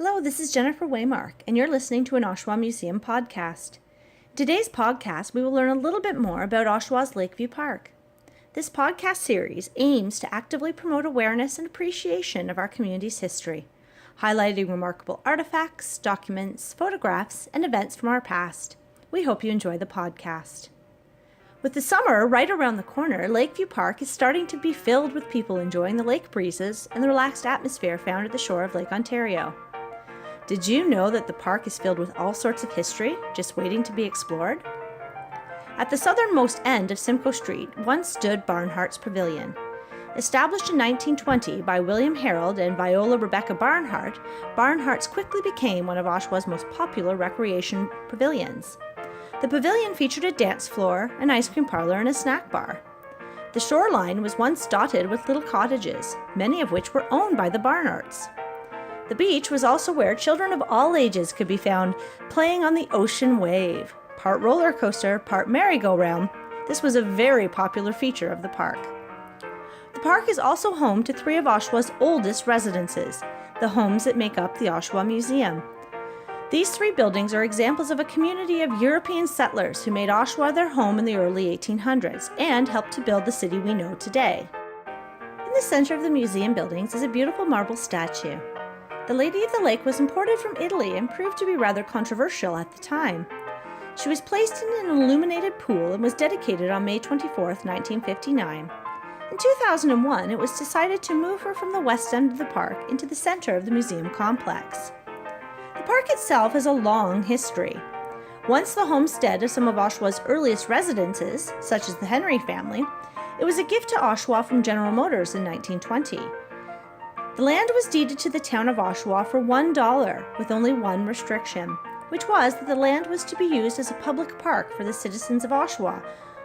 Hello, this is Jennifer Weymark, and you're listening to an Oshawa Museum podcast. In today's podcast, we will learn a little bit more about Oshawa's Lakeview Park. This podcast series aims to actively promote awareness and appreciation of our community's history, highlighting remarkable artifacts, documents, photographs, and events from our past. We hope you enjoy the podcast. With the summer right around the corner, Lakeview Park is starting to be filled with people enjoying the lake breezes and the relaxed atmosphere found at the shore of Lake Ontario. Did you know that the park is filled with all sorts of history, just waiting to be explored? At the southernmost end of Simcoe Street once stood Barnards Pavilion. Established in 1920 by William Harold and Viola Rebecca Barnhart, Barnards quickly became one of Oshawa's most popular recreation pavilions. The pavilion featured a dance floor, an ice cream parlor, and a snack bar. The shoreline was once dotted with little cottages, many of which were owned by the Barnards. The beach was also where children of all ages could be found playing on the ocean wave. Part roller coaster, part merry-go-round, this was a very popular feature of the park. The park is also home to three of Oshawa's oldest residences, the homes that make up the Oshawa Museum. These three buildings are examples of a community of European settlers who made Oshawa their home in the early 1800s and helped to build the city we know today. In the center of the museum buildings is a beautiful marble statue. The Lady of the Lake was imported from Italy and proved to be rather controversial at the time. She was placed in an illuminated pool and was dedicated on May 24, 1959. In 2001, it was decided to move her from the west end of the park into the center of the museum complex. The park itself has a long history. Once the homestead of some of Oshawa's earliest residences, such as the Henry family, it was a gift to Oshawa from General Motors in 1920. The land was deeded to the town of Oshawa for $1 with only one restriction, which was that the land was to be used as a public park for the citizens of Oshawa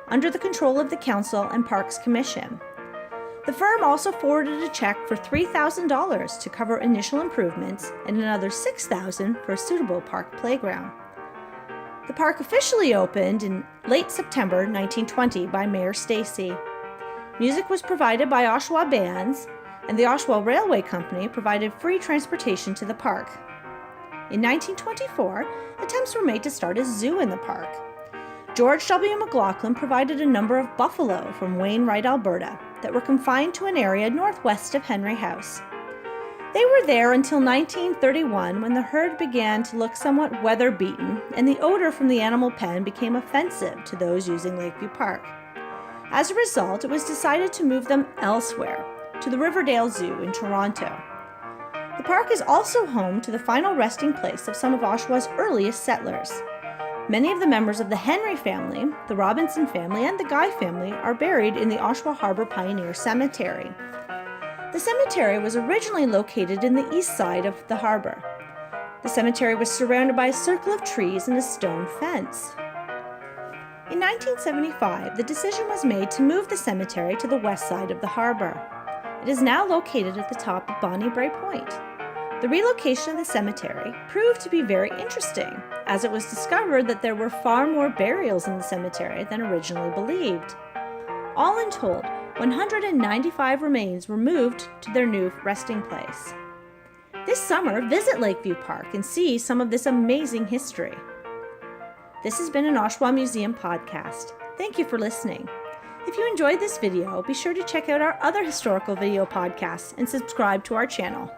under the control of the Council and Parks Commission. The firm also forwarded a check for $3,000 to cover initial improvements and another $6,000 for a suitable park playground. The park officially opened in late September 1920 by Mayor Stacy. Music was provided by Oshawa bands, and the Oshawa Railway Company provided free transportation to the park. In 1924, attempts were made to start a zoo in the park. George W. McLaughlin provided a number of buffalo from Wainwright, Alberta, that were confined to an area northwest of Henry House. They were there until 1931, when the herd began to look somewhat weather-beaten, and the odor from the animal pen became offensive to those using Lakeview Park. As a result, it was decided to move them elsewhere, to the Riverdale Zoo in Toronto. The park is also home to the final resting place of some of Oshawa's earliest settlers. Many of the members of the Henry family, the Robinson family, and the Guy family are buried in the Oshawa Harbour Pioneer Cemetery. The cemetery was originally located in the east side of the harbour. The cemetery was surrounded by a circle of trees and a stone fence. In 1975, the decision was made to move the cemetery to the west side of the harbour. It is now located at the top of Bonnie Brae Point. The relocation of the cemetery proved to be very interesting, as it was discovered that there were far more burials in the cemetery than originally believed. All in told, 195 remains were moved to their new resting place. This summer, visit Lakeview Park and see some of this amazing history. This has been an Oshawa Museum podcast. Thank you for listening. If you enjoyed this video, be sure to check out our other historical video podcasts and subscribe to our channel.